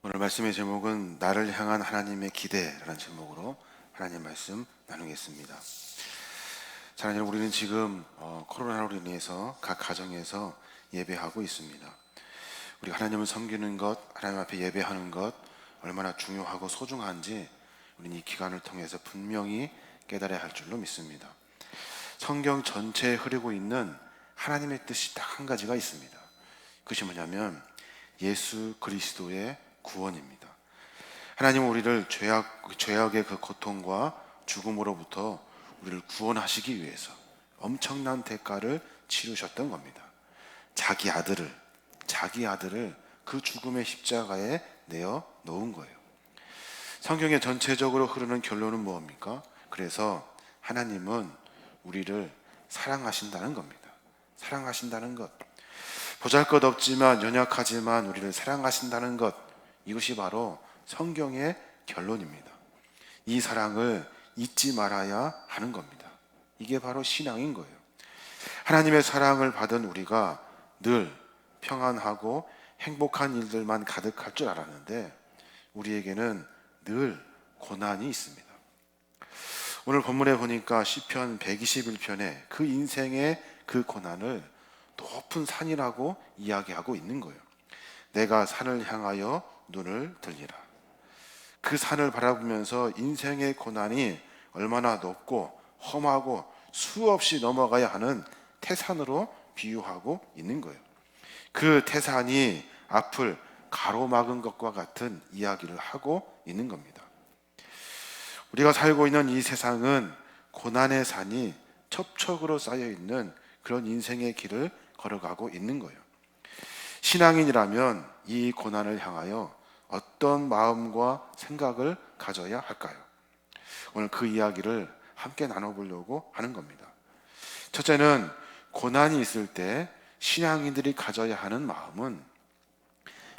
오늘 말씀의 제목은 나를 향한 하나님의 기대라는 제목으로 하나님 말씀 나누겠습니다. 사랑하는 여러분, 우리는 지금 코로나로 인해서 각 가정에서 예배하고 있습니다. 우리가 하나님을 섬기는 것, 하나님 앞에 예배하는 것 얼마나 중요하고 소중한지 우리는 이 기간을 통해서 분명히 깨달아야 할 줄로 믿습니다. 성경 전체에 흐르고 있는 하나님의 뜻이 딱 한 가지가 있습니다. 그것이 뭐냐면 예수 그리스도의 구원입니다. 하나님은 우리를 죄악의 그 고통과 죽음으로부터 우리를 구원하시기 위해서 엄청난 대가를 치르셨던 겁니다. 자기 아들을 그 죽음의 십자가에 내어 놓은 거예요. 성경의 전체적으로 흐르는 결론은 무엇입니까? 그래서 하나님은 우리를 사랑하신다는 겁니다. 사랑하신다는 것, 보잘것없지만 연약하지만 우리를 사랑하신다는 것, 이것이 바로 성경의 결론입니다. 이 사랑을 잊지 말아야 하는 겁니다. 이게 바로 신앙인 거예요. 하나님의 사랑을 받은 우리가 늘 평안하고 행복한 일들만 가득할 줄 알았는데 우리에게는 늘 고난이 있습니다. 오늘 본문에 보니까 시편 121편에 그 인생의 그 고난을 높은 산이라고 이야기하고 있는 거예요. 내가 산을 향하여 눈을 들리라. 그 산을 바라보면서 인생의 고난이 얼마나 높고 험하고 수없이 넘어가야 하는 태산으로 비유하고 있는 거예요. 그 태산이 앞을 가로막은 것과 같은 이야기를 하고 있는 겁니다. 우리가 살고 있는 이 세상은 고난의 산이 첩첩으로 쌓여 있는 그런 인생의 길을 걸어가고 있는 거예요. 신앙인이라면 이 고난을 향하여 어떤 마음과 생각을 가져야 할까요? 오늘 그 이야기를 함께 나눠보려고 하는 겁니다. 첫째는 고난이 있을 때 신앙인들이 가져야 하는 마음은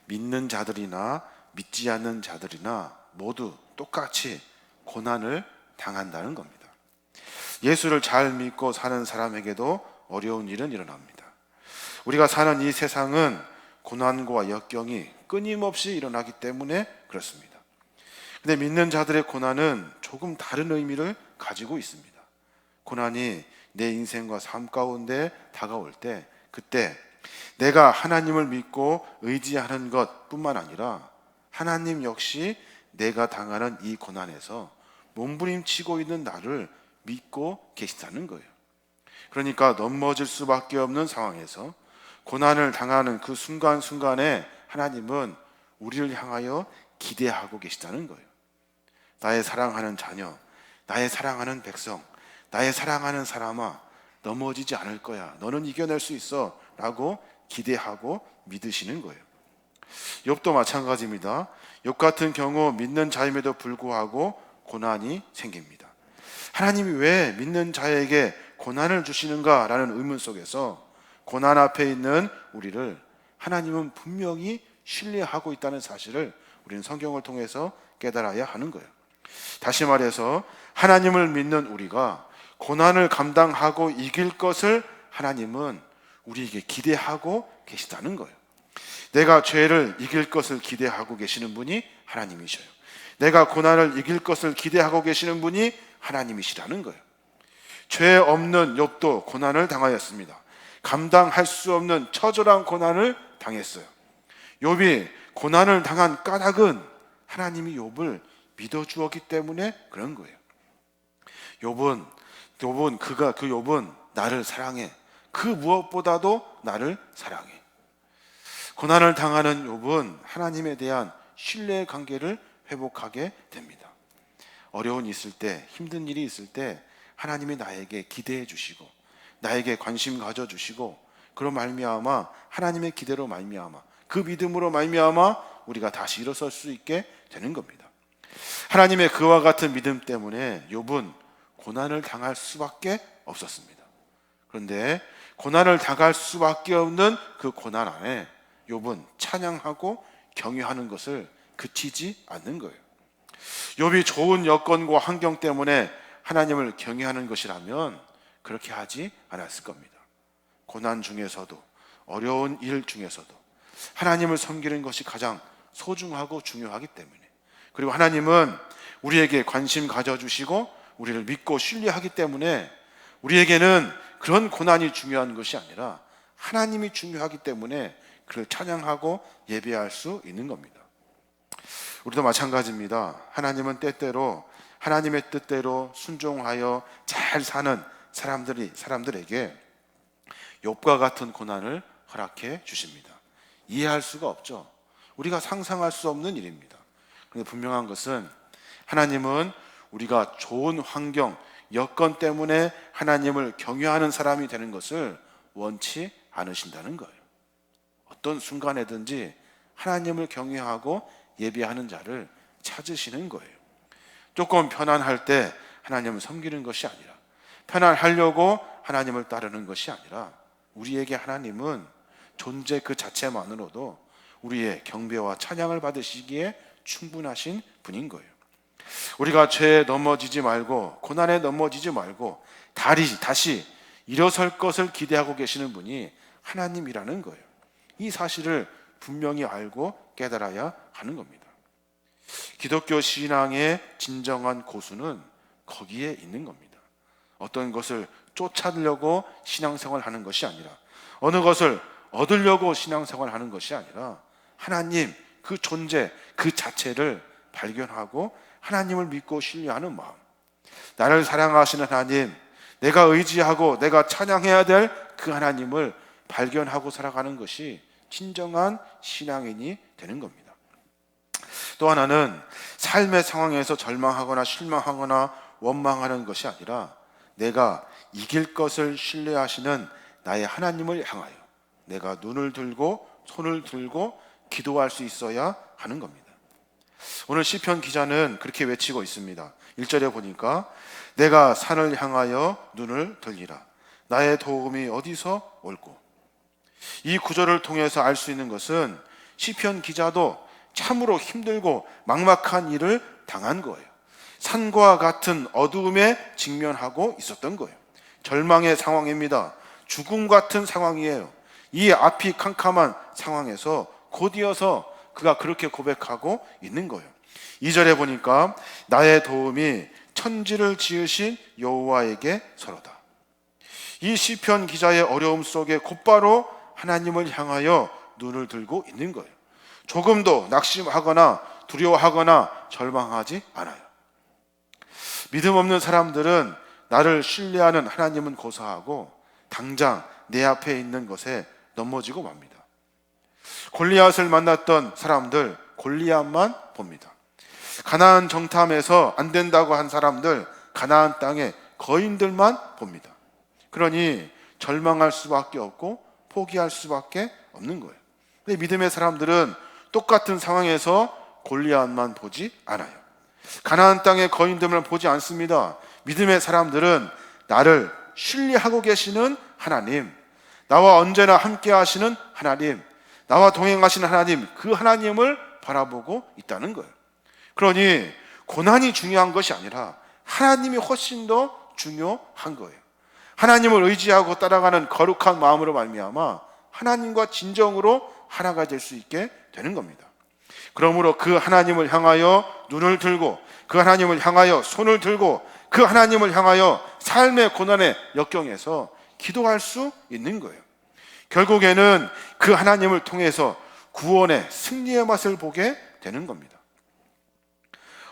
믿는 자들이나 믿지 않는 자들이나 모두 똑같이 고난을 당한다는 겁니다. 예수를 잘 믿고 사는 사람에게도 어려운 일은 일어납니다. 우리가 사는 이 세상은 고난과 역경이 끊임없이 일어나기 때문에 그렇습니다. 근데 믿는 자들의 고난은 조금 다른 의미를 가지고 있습니다. 고난이 내 인생과 삶 가운데 다가올 때 그때 내가 하나님을 믿고 의지하는 것뿐만 아니라 하나님 역시 내가 당하는 이 고난에서 몸부림치고 있는 나를 믿고 계시다는 거예요. 그러니까 넘어질 수밖에 없는 상황에서 고난을 당하는 그 순간순간에 하나님은 우리를 향하여 기대하고 계시다는 거예요. 나의 사랑하는 자녀, 나의 사랑하는 백성, 나의 사랑하는 사람아, 넘어지지 않을 거야. 너는 이겨낼 수 있어. 라고 기대하고 믿으시는 거예요. 욥도 마찬가지입니다. 욥 같은 경우 믿는 자임에도 불구하고 고난이 생깁니다. 하나님이 왜 믿는 자에게 고난을 주시는가라는 의문 속에서 고난 앞에 있는 우리를 하나님은 분명히 신뢰하고 있다는 사실을 우리는 성경을 통해서 깨달아야 하는 거예요. 다시 말해서 하나님을 믿는 우리가 고난을 감당하고 이길 것을 하나님은 우리에게 기대하고 계시다는 거예요. 내가 죄를 이길 것을 기대하고 계시는 분이 하나님이셔요. 내가 고난을 이길 것을 기대하고 계시는 분이 하나님이시라는 거예요. 죄 없는 욥도 고난을 당하였습니다. 감당할 수 없는 처절한 고난을 당했어요. 욥이 고난을 당한 까닭은 하나님이 욥을 믿어주었기 때문에 그런 거예요. 욥은 나를 사랑해. 그 무엇보다도 나를 사랑해. 고난을 당하는 욥은 하나님에 대한 신뢰의 관계를 회복하게 됩니다. 어려운 있을 때, 힘든 일이 있을 때 하나님이 나에게 기대해 주시고 나에게 관심 가져 주시고 그런 말미암아 하나님의 기대로 말미암아 그 믿음으로 말미암아 우리가 다시 일어설 수 있게 되는 겁니다. 하나님의 그와 같은 믿음 때문에 욥은 고난을 당할 수밖에 없었습니다. 그런데 고난을 당할 수밖에 없는 그 고난 안에 욥은 찬양하고 경외하는 것을 그치지 않는 거예요. 욥이 좋은 여건과 환경 때문에 하나님을 경외하는 것이라면 그렇게 하지 않았을 겁니다. 고난 중에서도 어려운 일 중에서도 하나님을 섬기는 것이 가장 소중하고 중요하기 때문에, 그리고 하나님은 우리에게 관심 가져주시고 우리를 믿고 신뢰하기 때문에 우리에게는 그런 고난이 중요한 것이 아니라 하나님이 중요하기 때문에 그를 찬양하고 예배할 수 있는 겁니다. 우리도 마찬가지입니다. 하나님은 때때로 하나님의 뜻대로 순종하여 잘 사는 사람들에게 욥과 같은 고난을 허락해 주십니다. 이해할 수가 없죠. 우리가 상상할 수 없는 일입니다. 그런데 분명한 것은 하나님은 우리가 좋은 환경, 여건 때문에 하나님을 경외하는 사람이 되는 것을 원치 않으신다는 거예요. 어떤 순간에든지 하나님을 경외하고 예배하는 자를 찾으시는 거예요. 조금 편안할 때 하나님을 섬기는 것이 아니라, 편안하려고 하나님을 따르는 것이 아니라, 우리에게 하나님은 존재 그 자체만으로도 우리의 경배와 찬양을 받으시기에 충분하신 분인 거예요. 우리가 죄에 넘어지지 말고 고난에 넘어지지 말고 다시 일어설 것을 기대하고 계시는 분이 하나님이라는 거예요. 이 사실을 분명히 알고 깨달아야 하는 겁니다. 기독교 신앙의 진정한 고수는 거기에 있는 겁니다. 어떤 것을 쫓아내려고 신앙생활을 하는 것이 아니라, 어느 것을 얻으려고 신앙생활을 하는 것이 아니라, 하나님 그 존재 그 자체를 발견하고 하나님을 믿고 신뢰하는 마음, 나를 사랑하시는 하나님, 내가 의지하고 내가 찬양해야 될 그 하나님을 발견하고 살아가는 것이 진정한 신앙인이 되는 겁니다. 또 하나는 삶의 상황에서 절망하거나 실망하거나 원망하는 것이 아니라, 내가 이길 것을 신뢰하시는 나의 하나님을 향하여 내가 눈을 들고 손을 들고 기도할 수 있어야 하는 겁니다. 오늘 시편 기자는 그렇게 외치고 있습니다. 1절에 보니까 내가 산을 향하여 눈을 들리라. 나의 도움이 어디서 올꼬. 이 구절을 통해서 알 수 있는 것은 시편 기자도 참으로 힘들고 막막한 일을 당한 거예요. 산과 같은 어두움에 직면하고 있었던 거예요. 절망의 상황입니다. 죽음 같은 상황이에요. 이 앞이 캄캄한 상황에서 곧이어서 그가 그렇게 고백하고 있는 거예요. 2절에 보니까 나의 도움이 천지를 지으신 여호와에게 서로다. 이 시편 기자의 어려움 속에 곧바로 하나님을 향하여 눈을 들고 있는 거예요. 조금도 낙심하거나 두려워하거나 절망하지 않아요. 믿음 없는 사람들은 나를 신뢰하는 하나님은 고사하고 당장 내 앞에 있는 것에 넘어지고 맙니다. 골리앗을 만났던 사람들 골리앗만 봅니다. 가나안 정탐에서 안 된다고 한 사람들 가나안 땅의 거인들만 봅니다. 그러니 절망할 수밖에 없고 포기할 수밖에 없는 거예요. 근데 믿음의 사람들은 똑같은 상황에서 골리앗만 보지 않아요. 가나안 땅의 거인들만 보지 않습니다. 믿음의 사람들은 나를 신뢰하고 계시는 하나님, 나와 언제나 함께 하시는 하나님, 나와 동행하시는 하나님, 그 하나님을 바라보고 있다는 거예요. 그러니 고난이 중요한 것이 아니라 하나님이 훨씬 더 중요한 거예요. 하나님을 의지하고 따라가는 거룩한 마음으로 말미암아 하나님과 진정으로 하나가 될 수 있게 되는 겁니다. 그러므로 그 하나님을 향하여 눈을 들고, 그 하나님을 향하여 손을 들고, 그 하나님을 향하여 삶의 고난의 역경에서 기도할 수 있는 거예요. 결국에는 그 하나님을 통해서 구원의 승리의 맛을 보게 되는 겁니다.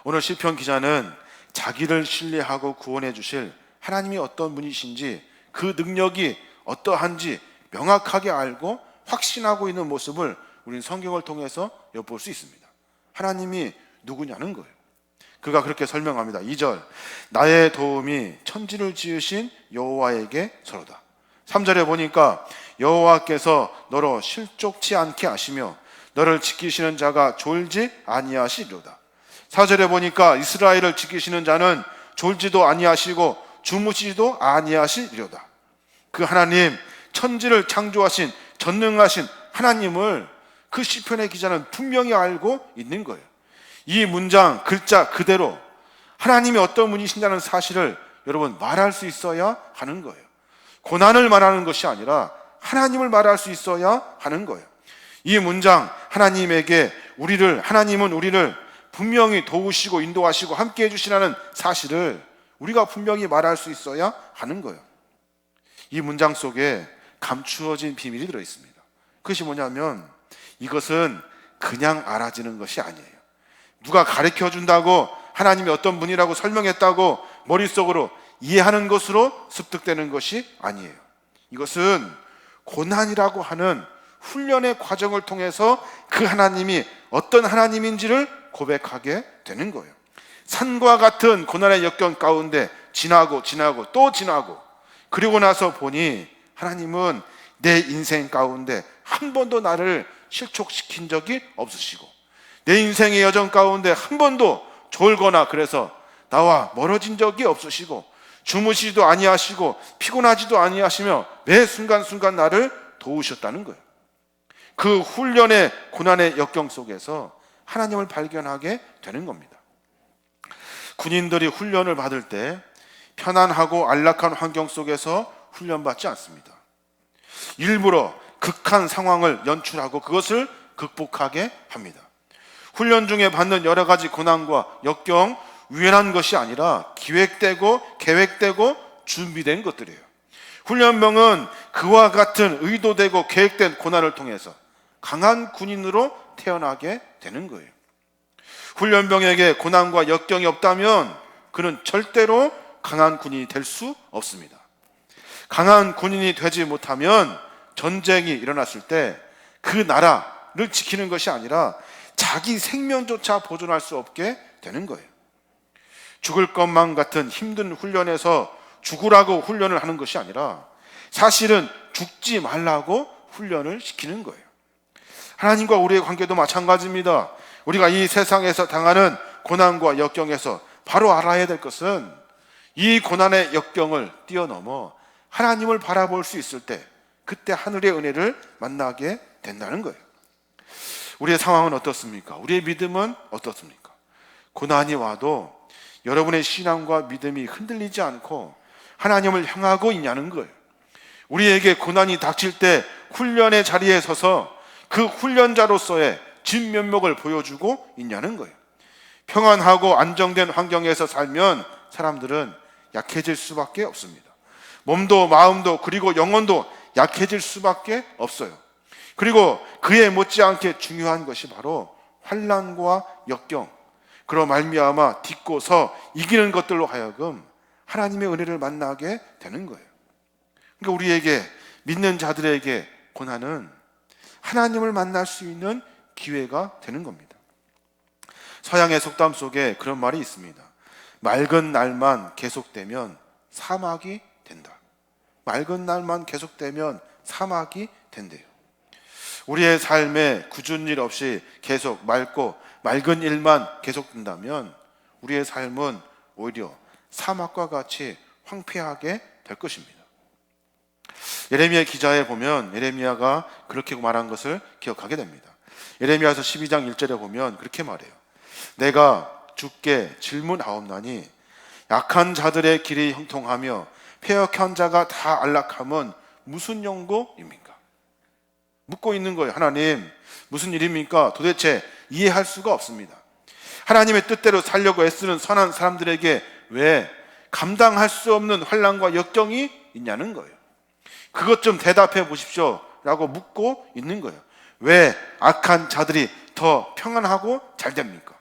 오늘 시편 기자는 자기를 신뢰하고 구원해 주실 하나님이 어떤 분이신지, 그 능력이 어떠한지 명확하게 알고 확신하고 있는 모습을 우리는 성경을 통해서 엿볼 수 있습니다. 하나님이 누구냐는 거예요. 그가 그렇게 설명합니다. 2절 나의 도움이 천지를 지으신 여호와에게 서로다. 3절에 보니까 여호와께서 너로 실족치 않게 하시며 너를 지키시는 자가 졸지 아니하시리로다. 4절에 보니까 이스라엘을 지키시는 자는 졸지도 아니하시고 주무시지도 아니하시리로다. 그 하나님, 천지를 창조하신 전능하신 하나님을 그 시편의 기자는 분명히 알고 있는 거예요. 이 문장 글자 그대로 하나님이 어떤 분이신다는 사실을 여러분 말할 수 있어야 하는 거예요. 고난을 말하는 것이 아니라 하나님을 말할 수 있어야 하는 거예요. 이 문장 하나님에게 하나님은 우리를 분명히 도우시고 인도하시고 함께 해주시라는 사실을 우리가 분명히 말할 수 있어야 하는 거예요. 이 문장 속에 감추어진 비밀이 들어있습니다. 그것이 뭐냐면 이것은 그냥 알아지는 것이 아니에요. 누가 가르쳐 준다고 하나님이 어떤 분이라고 설명했다고 머릿속으로 이해하는 것으로 습득되는 것이 아니에요. 이것은 고난이라고 하는 훈련의 과정을 통해서 그 하나님이 어떤 하나님인지를 고백하게 되는 거예요. 산과 같은 고난의 역경 가운데 지나고 또 지나고 그리고 나서 보니 하나님은 내 인생 가운데 한 번도 나를 실족시킨 적이 없으시고 내 인생의 여정 가운데 한 번도 졸거나 그래서 나와 멀어진 적이 없으시고 주무시지도 아니하시고 피곤하지도 아니하시며 매 순간순간 나를 도우셨다는 거예요. 그 훈련의 고난의 역경 속에서 하나님을 발견하게 되는 겁니다. 군인들이 훈련을 받을 때 편안하고 안락한 환경 속에서 훈련받지 않습니다. 일부러 극한 상황을 연출하고 그것을 극복하게 합니다. 훈련 중에 받는 여러 가지 고난과 역경, 우연한 것이 아니라 기획되고 계획되고 준비된 것들이에요. 훈련병은 그와 같은 의도되고 계획된 고난을 통해서 강한 군인으로 태어나게 되는 거예요. 훈련병에게 고난과 역경이 없다면 그는 절대로 강한 군인이 될 수 없습니다. 강한 군인이 되지 못하면 전쟁이 일어났을 때 그 나라를 지키는 것이 아니라 자기 생명조차 보존할 수 없게 되는 거예요. 죽을 것만 같은 힘든 훈련에서 죽으라고 훈련을 하는 것이 아니라 사실은 죽지 말라고 훈련을 시키는 거예요. 하나님과 우리의 관계도 마찬가지입니다. 우리가 이 세상에서 당하는 고난과 역경에서 바로 알아야 될 것은 이 고난의 역경을 뛰어넘어 하나님을 바라볼 수 있을 때 그때 하늘의 은혜를 만나게 된다는 거예요. 우리의 상황은 어떻습니까? 우리의 믿음은 어떻습니까? 고난이 와도 여러분의 신앙과 믿음이 흔들리지 않고 하나님을 향하고 있냐는 거예요. 우리에게 고난이 닥칠 때 훈련의 자리에 서서 그 훈련자로서의 진면목을 보여주고 있냐는 거예요. 평안하고 안정된 환경에서 살면 사람들은 약해질 수밖에 없습니다. 몸도 마음도 그리고 영혼도 약해질 수밖에 없어요. 그리고 그에 못지않게 중요한 것이 바로 환난과 역경, 그로 말미암아 딛고서 이기는 것들로 하여금 하나님의 은혜를 만나게 되는 거예요. 그러니까 우리에게 믿는 자들에게 고난은 하나님을 만날 수 있는 기회가 되는 겁니다. 서양의 속담 속에 그런 말이 있습니다. 맑은 날만 계속되면 사막이 된다. 맑은 날만 계속되면 사막이 된대요. 우리의 삶에 굳은 일 없이 계속 맑은 일만 계속된다면 우리의 삶은 오히려 사막과 같이 황폐하게 될 것입니다. 예레미야 기자에 보면 예레미야가 그렇게 말한 것을 기억하게 됩니다. 예레미야서 12장 1절에 보면 그렇게 말해요. 내가 주께 질문하옵나니 약한 자들의 길이 형통하며 패역한 자가 다 안락함은 무슨 용도입니까? 묻고 있는 거예요. 하나님, 무슨 일입니까? 도대체 이해할 수가 없습니다. 하나님의 뜻대로 살려고 애쓰는 선한 사람들에게 왜 감당할 수 없는 환난과 역경이 있냐는 거예요. 그것 좀 대답해 보십시오 라고 묻고 있는 거예요. 왜 악한 자들이 더 평안하고 잘 됩니까?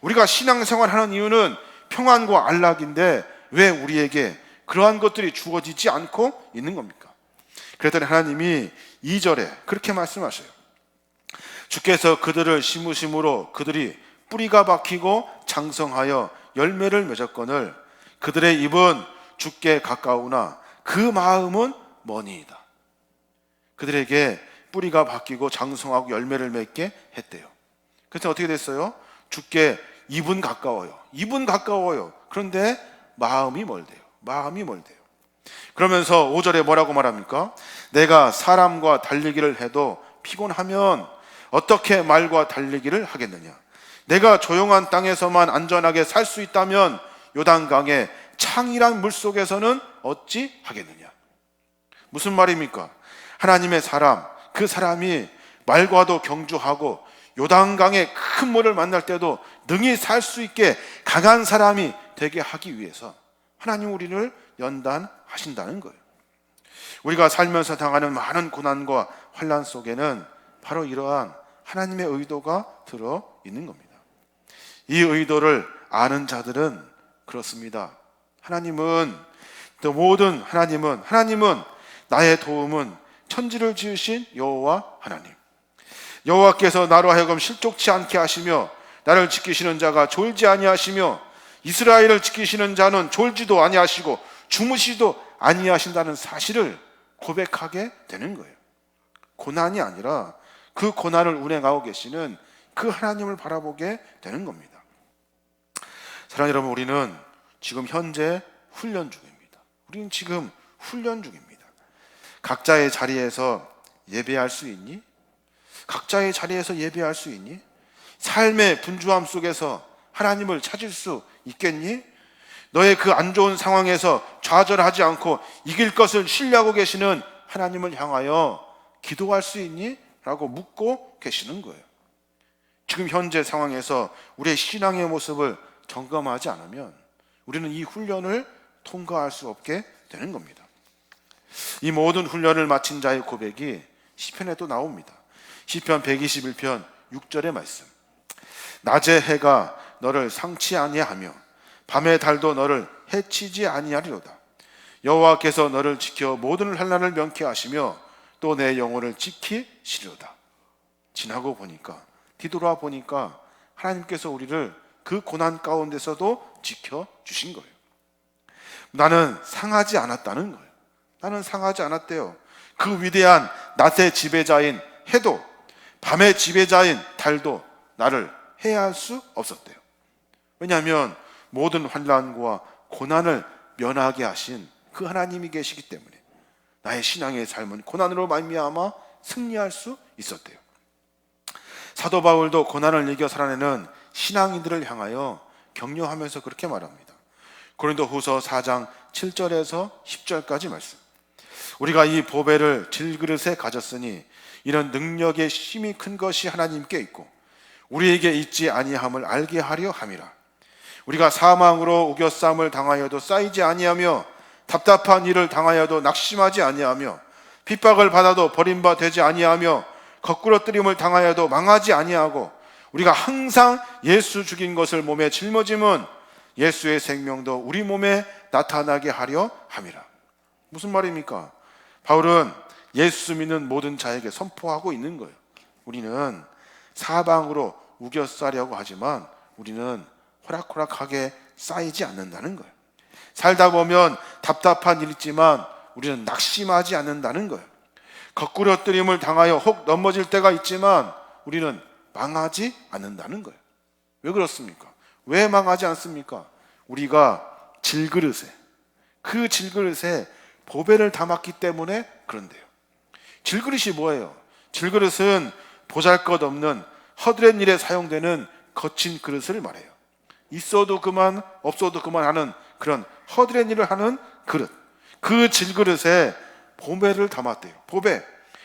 우리가 신앙생활하는 이유는 평안과 안락인데 왜 우리에게 그러한 것들이 주어지지 않고 있는 겁니까? 그랬더니 하나님이 2절에 그렇게 말씀하셔요. 주께서 그들을 심으심으로 그들이 뿌리가 박히고 장성하여 열매를 맺었거늘 그들의 입은 주께 가까우나 그 마음은 머니이다. 그들에게 뿌리가 박히고 장성하고 열매를 맺게 했대요. 그래서 어떻게 됐어요? 주께 입은 가까워요. 입은 가까워요. 그런데 마음이 멀대요. 마음이 멀대요. 그러면서 5절에 뭐라고 말합니까? 내가 사람과 달리기를 해도 피곤하면 어떻게 말과 달리기를 하겠느냐? 내가 조용한 땅에서만 안전하게 살 수 있다면 요단강의 창이란 물속에서는 어찌 하겠느냐? 무슨 말입니까? 하나님의 사람, 그 사람이 말과도 경주하고 요단강의 큰 물을 만날 때도 능히 살 수 있게 강한 사람이 되게 하기 위해서 하나님 우리를 연단하신다는 거예요. 우리가 살면서 당하는 많은 고난과 환난 속에는 바로 이러한 하나님의 의도가 들어 있는 겁니다. 이 의도를 아는 자들은 그렇습니다. 하나님은 나의 도움은 천지를 지으신 여호와 하나님, 여호와께서 나로 하여금 실족치 않게 하시며 나를 지키시는 자가 졸지 아니하시며 이스라엘을 지키시는 자는 졸지도 아니하시고 주무시도 아니하신다는 사실을 고백하게 되는 거예요. 고난이 아니라 그 고난을 운행하고 계시는 그 하나님을 바라보게 되는 겁니다. 사랑하는 여러분, 우리는 지금 현재 훈련 중입니다. 우리는 지금 훈련 중입니다. 각자의 자리에서 예배할 수 있니? 각자의 자리에서 예배할 수 있니? 삶의 분주함 속에서 하나님을 찾을 수 있겠니? 너의 그 안 좋은 상황에서 좌절하지 않고 이길 것을 신뢰하고 계시는 하나님을 향하여 기도할 수 있니? 라고 묻고 계시는 거예요. 지금 현재 상황에서 우리의 신앙의 모습을 점검하지 않으면 우리는 이 훈련을 통과할 수 없게 되는 겁니다. 이 모든 훈련을 마친 자의 고백이 시편에 또 나옵니다. 시편 121편 6절의 말씀. 낮의 해가 너를 상치 아니하며 밤의 달도 너를 해치지 아니하리로다. 여호와께서 너를 지켜 모든 환난을 면케 하시며 또 내 영혼을 지키시리로다. 지나고 보니까, 뒤돌아 보니까 하나님께서 우리를 그 고난 가운데서도 지켜주신 거예요. 나는 상하지 않았다는 거예요. 나는 상하지 않았대요. 그 위대한 낮의 지배자인 해도, 밤의 지배자인 달도 나를 해할 수 없었대요. 왜냐하면 모든 환난과 고난을 면하게 하신 그 하나님이 계시기 때문에 나의 신앙의 삶은 고난으로 말미암아 승리할 수 있었대요. 사도 바울도 고난을 이겨 살아내는 신앙인들을 향하여 격려하면서 그렇게 말합니다. 고린도후서 4장 7절에서 10절까지 말씀. 우리가 이 보배를 질그릇에 가졌으니 이런 능력의 힘이 큰 것이 하나님께 있고 우리에게 있지 아니함을 알게 하려 함이라. 우리가 사망으로 우겨싸움을 당하여도 쌓이지 아니하며 답답한 일을 당하여도 낙심하지 아니하며 핍박을 받아도 버림바 되지 아니하며 거꾸러뜨림을 당하여도 망하지 아니하고 우리가 항상 예수 죽인 것을 몸에 짊어짐은 예수의 생명도 우리 몸에 나타나게 하려 함이라. 무슨 말입니까? 바울은 예수 믿는 모든 자에게 선포하고 있는 거예요. 우리는 사방으로 우겨싸려고 하지만 우리는 호락호락하게 쌓이지 않는다는 거예요. 살다 보면 답답한 일 있지만 우리는 낙심하지 않는다는 거예요. 거꾸러뜨림을 당하여 혹 넘어질 때가 있지만 우리는 망하지 않는다는 거예요. 왜 그렇습니까? 왜 망하지 않습니까? 우리가 그 질그릇에 보배를 담았기 때문에 그런데요. 질그릇이 뭐예요? 질그릇은 보잘것없는 허드렛 일에 사용되는 거친 그릇을 말해요. 있어도 그만 없어도 그만 하는 그런 허드렛 일을 하는 그릇, 그 질그릇에 보배를 담았대요. 보배.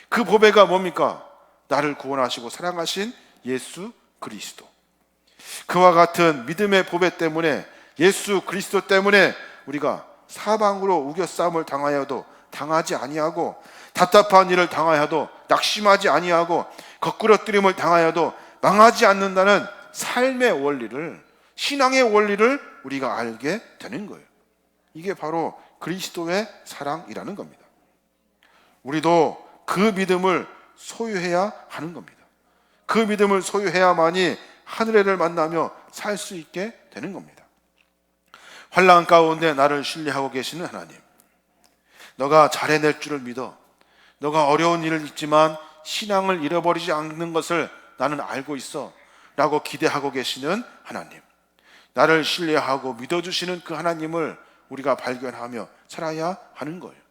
그 보배가 뭡니까? 나를 구원하시고 사랑하신 예수 그리스도. 그와 같은 믿음의 보배 때문에, 예수 그리스도 때문에 우리가 사방으로 우겨싸움을 당하여도 당하지 아니하고 답답한 일을 당하여도 낙심하지 아니하고 거꾸러뜨림을 당하여도 망하지 않는다는 삶의 원리를, 신앙의 원리를 우리가 알게 되는 거예요. 이게 바로 그리스도의 사랑이라는 겁니다. 우리도 그 믿음을 소유해야 하는 겁니다. 그 믿음을 소유해야만이 하늘에를 만나며 살 수 있게 되는 겁니다. 환난 가운데 나를 신뢰하고 계시는 하나님, 너가 잘해낼 줄을 믿어. 너가 어려운 일을 있지만 신앙을 잃어버리지 않는 것을 나는 알고 있어 라고 기대하고 계시는 하나님, 나를 신뢰하고 믿어주시는 그 하나님을 우리가 발견하며 살아야 하는 거예요.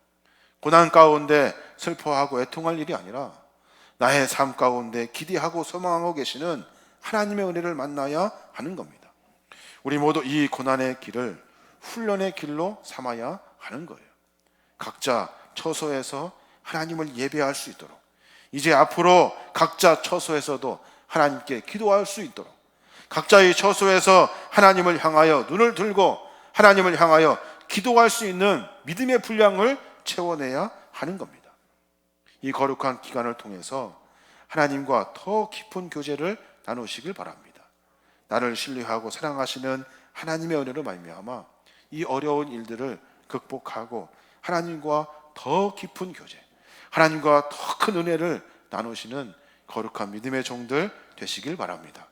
고난 가운데 슬퍼하고 애통할 일이 아니라 나의 삶 가운데 기대하고 소망하고 계시는 하나님의 은혜를 만나야 하는 겁니다. 우리 모두 이 고난의 길을 훈련의 길로 삼아야 하는 거예요. 각자 처소에서 하나님을 예배할 수 있도록, 이제 앞으로 각자 처소에서도 하나님께 기도할 수 있도록 각자의 처소에서 하나님을 향하여 눈을 들고 하나님을 향하여 기도할 수 있는 믿음의 분량을 채워내야 하는 겁니다. 이 거룩한 기간을 통해서 하나님과 더 깊은 교제를 나누시길 바랍니다. 나를 신뢰하고 사랑하시는 하나님의 은혜로 말미암아 이 어려운 일들을 극복하고 하나님과 더 깊은 교제, 하나님과 더 큰 은혜를 나누시는 거룩한 믿음의 종들 되시길 바랍니다.